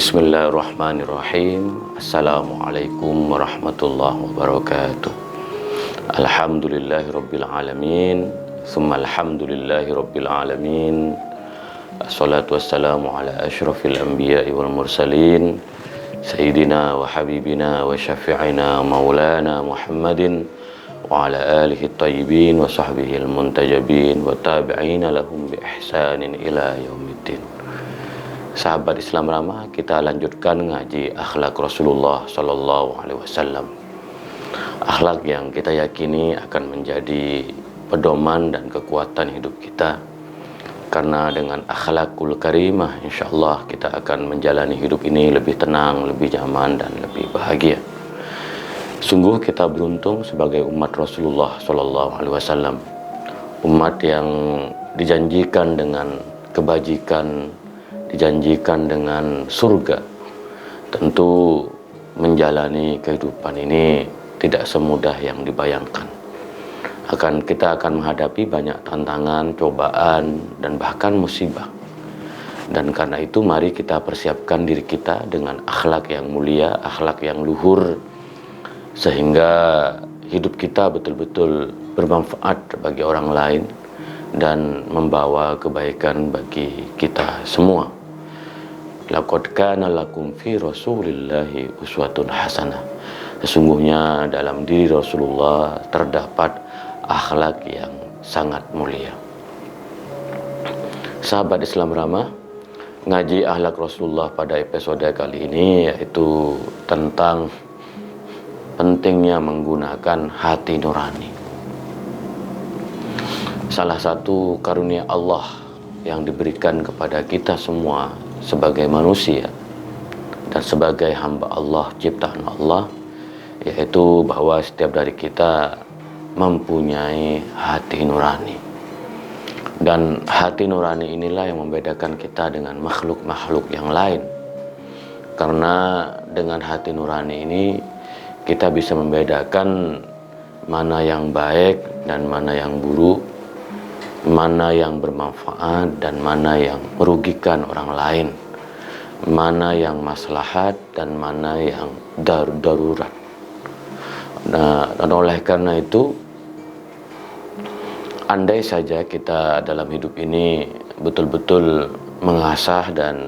Bismillahirrahmanirrahim. Assalamualaikum warahmatullahi wabarakatuh. Alhamdulillahirabbil alamin. Tsumma alhamdulillahirabbil alamin. Assalatu wassalamu ala asyrafil anbiya'i wal mursalin sayyidina wa habibina wa syafi'ina maulana Muhammadin wa ala alihi thayyibin wa sahbihi al-muntajabin wa tabi'ina lahum bi ihsanin ila yaumiddin. Sahabat Islam Ramah, kita lanjutkan ngaji akhlak Rasulullah Sallallahu Alaihi Wasallam. Akhlak yang kita yakini akan menjadi pedoman dan kekuatan hidup kita. Karena dengan akhlakul karimah, insya Allah kita akan menjalani hidup ini lebih tenang, lebih nyaman, dan lebih bahagia. Sungguh kita beruntung sebagai umat Rasulullah Sallallahu Alaihi Wasallam, umat yang dijanjikan dengan kebajikan, dijanjikan dengan surga. Tentu menjalani kehidupan ini tidak semudah yang dibayangkan. Kita akan menghadapi banyak tantangan, cobaan, dan bahkan musibah. Dan karena itu mari kita persiapkan diri kita dengan akhlak yang mulia, akhlak yang luhur, sehingga hidup kita betul-betul bermanfaat bagi orang lain dan membawa kebaikan bagi kita semua. Laqad kana lakum fi Rasulillahi uswatun hasanah. Sesungguhnya dalam diri Rasulullah terdapat akhlak yang sangat mulia. Sahabat Islam Ramah, ngaji akhlak Rasulullah pada episode kali ini yaitu tentang pentingnya menggunakan hati nurani. Salah satu karunia Allah yang diberikan kepada kita semua sebagai manusia dan sebagai hamba Allah, ciptaan Allah, yaitu bahwa setiap dari kita mempunyai hati nurani. Dan hati nurani inilah yang membedakan kita dengan makhluk-makhluk yang lain. Karena dengan hati nurani ini kita bisa membedakan mana yang baik dan mana yang buruk, mana yang bermanfaat dan mana yang merugikan orang lain, mana yang maslahat dan mana yang darurat. Nah, dan oleh karena itu, andai saja kita dalam hidup ini betul-betul mengasah dan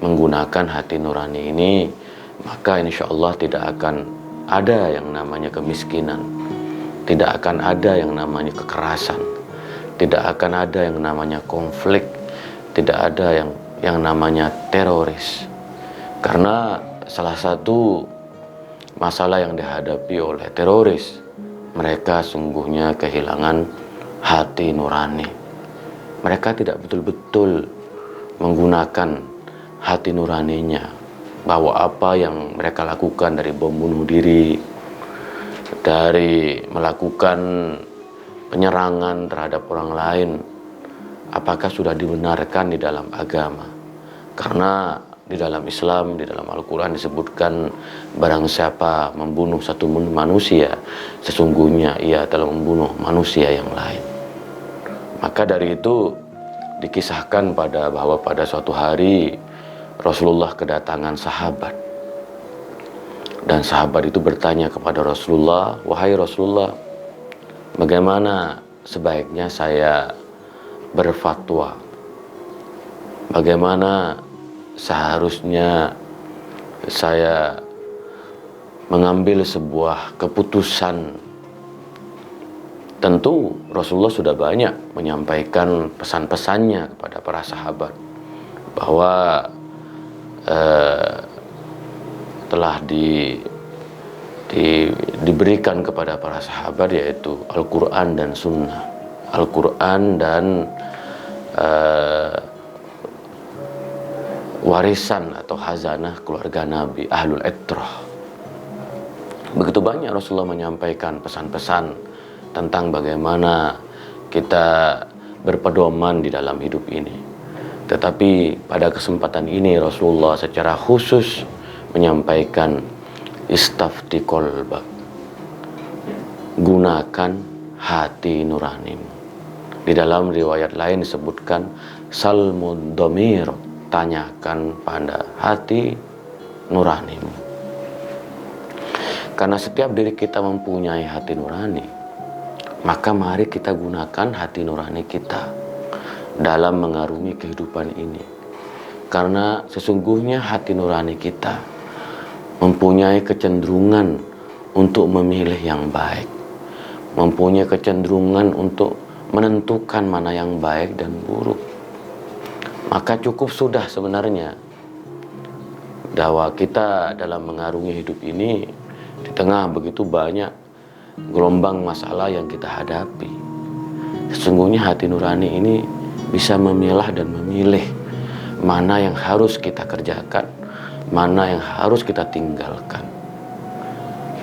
menggunakan hati nurani ini, maka insya Allah tidak akan ada yang namanya kemiskinan, tidak akan ada yang namanya kekerasan, tidak akan ada yang namanya konflik, tidak ada yang namanya teroris. Karena salah satu masalah yang dihadapi oleh teroris, mereka sungguhnya kehilangan hati nurani. Mereka tidak betul-betul menggunakan hati nuraninya, bahwa apa yang mereka lakukan dari bom bunuh diri, dari melakukan penyerangan terhadap orang lain, apakah sudah dibenarkan di dalam agama? Karena di dalam Islam, di dalam Al-Quran disebutkan barang siapa membunuh satu manusia, sesungguhnya ia telah membunuh manusia yang lain. Maka dari itu dikisahkan bahwa pada suatu hari Rasulullah kedatangan sahabat. Dan sahabat itu bertanya kepada Rasulullah, "Wahai Rasulullah, bagaimana sebaiknya saya berfatwa? Bagaimana seharusnya saya mengambil sebuah keputusan?" Tentu Rasulullah sudah banyak menyampaikan pesan-pesannya kepada para sahabat bahwa telah diberikan kepada para sahabat, yaitu Al-Quran dan Sunnah, Al-Quran dan warisan atau khazanah keluarga Nabi, Ahlul Itrah. Begitu banyak Rasulullah menyampaikan pesan-pesan tentang bagaimana kita berpedoman di dalam hidup ini. Tetapi pada kesempatan ini Rasulullah secara khusus menyampaikan istafti qalbak, gunakan hati nuranimu. Di dalam riwayat lain disebutkan salmud dhamir, tanyakan pada hati nuranimu. Karena setiap diri kita mempunyai hati nurani, maka mari kita gunakan hati nurani kita dalam mengarungi kehidupan ini. Karena sesungguhnya hati nurani kita mempunyai kecenderungan untuk memilih yang baik, mempunyai kecenderungan untuk menentukan mana yang baik dan buruk. Maka cukup sudah sebenarnya bahwa kita dalam mengarungi hidup ini, di tengah begitu banyak gelombang masalah yang kita hadapi, sesungguhnya hati nurani ini bisa memilah dan memilih mana yang harus kita kerjakan, mana yang harus kita tinggalkan.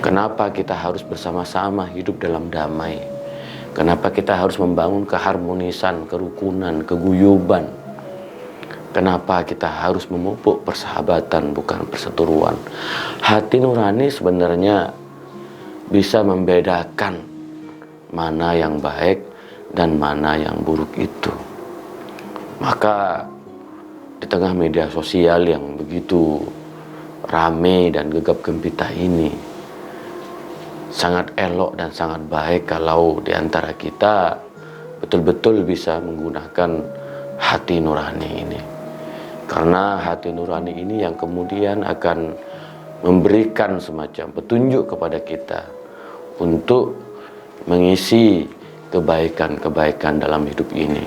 Kenapa kita harus bersama-sama hidup dalam damai? Kenapa kita harus membangun keharmonisan, kerukunan, keguyuban? Kenapa kita harus memupuk persahabatan bukan perseteruan? Hati nurani sebenarnya bisa membedakan mana yang baik dan mana yang buruk itu. Maka di tengah media sosial yang begitu rame dan gegap gempita ini, sangat elok dan sangat baik kalau di antara kita betul-betul bisa menggunakan hati nurani ini. Karena hati nurani ini yang kemudian akan memberikan semacam petunjuk kepada kita untuk mengisi kebaikan-kebaikan dalam hidup ini.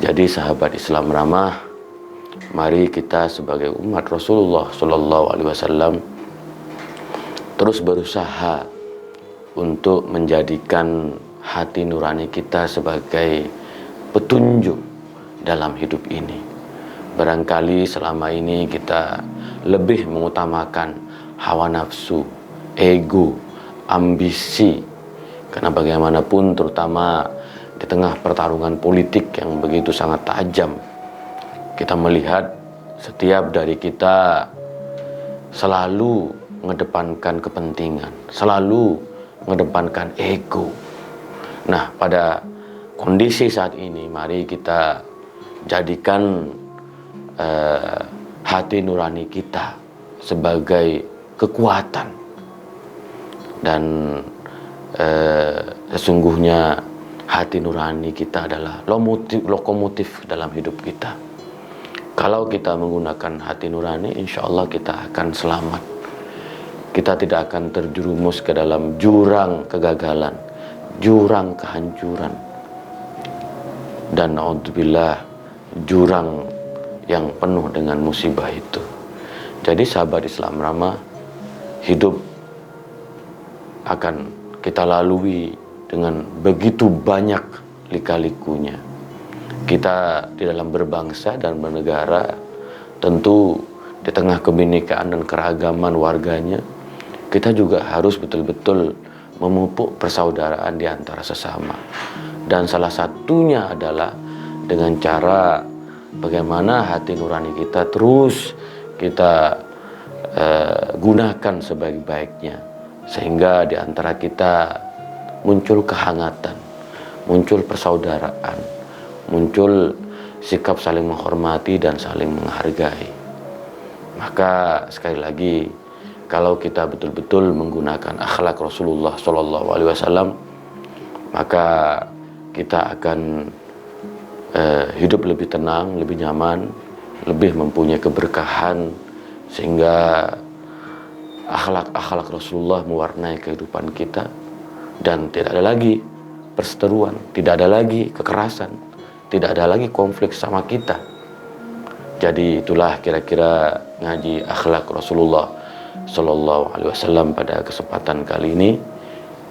Jadi sahabat Islam ramah, mari kita sebagai umat Rasulullah SAW terus berusaha untuk menjadikan hati nurani kita sebagai petunjuk dalam hidup ini. Barangkali selama ini kita lebih mengutamakan hawa nafsu, ego, ambisi. Karena bagaimanapun terutama di tengah pertarungan politik yang begitu sangat tajam, kita melihat setiap dari kita selalu mengedepankan kepentingan, selalu mengedepankan ego. Nah, pada kondisi saat ini, mari kita jadikan hati nurani kita sebagai kekuatan. Dan sesungguhnya hati nurani kita adalah lokomotif dalam hidup kita. Kalau kita menggunakan hati nurani, insya Allah kita akan selamat. Kita tidak akan terjerumus ke dalam jurang kegagalan, jurang kehancuran, dan naudzubillah, jurang yang penuh dengan musibah itu. Jadi sahabat Islam ramah, hidup akan kita lalui dengan begitu banyak lika-likunya. Kita di dalam berbangsa dan bernegara, tentu di tengah kebinekaan dan keragaman warganya, kita juga harus betul-betul memupuk persaudaraan di antara sesama. Dan salah satunya adalah dengan cara bagaimana hati nurani kita terus kita gunakan sebaik-baiknya, sehingga di antara kita muncul kehangatan, muncul persaudaraan, muncul sikap saling menghormati dan saling menghargai. Maka sekali lagi, kalau kita betul-betul menggunakan akhlak Rasulullah SAW, maka kita akan hidup lebih tenang, lebih nyaman, lebih mempunyai keberkahan, sehingga akhlak-akhlak Rasulullah mewarnai kehidupan kita. Dan tidak ada lagi perseteruan, tidak ada lagi kekerasan, tidak ada lagi konflik sama kita. Jadi itulah kira-kira ngaji akhlak Rasulullah SAW pada kesempatan kali ini.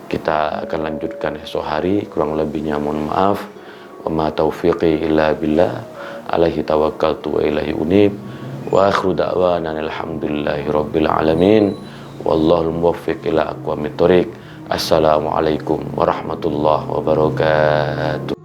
Kita akan lanjutkan esok hari, kurang lebihnya mohon maaf. Wa ma taufiqi illa billah, alaihi tawakkaltu wa ilaihi unib, wa akhiru da'wana alhamdulillahi rabbil alamin, wallahul muwaffiq ila aqwamit thoriq. Assalamualaikum warahmatullahi wabarakatuh.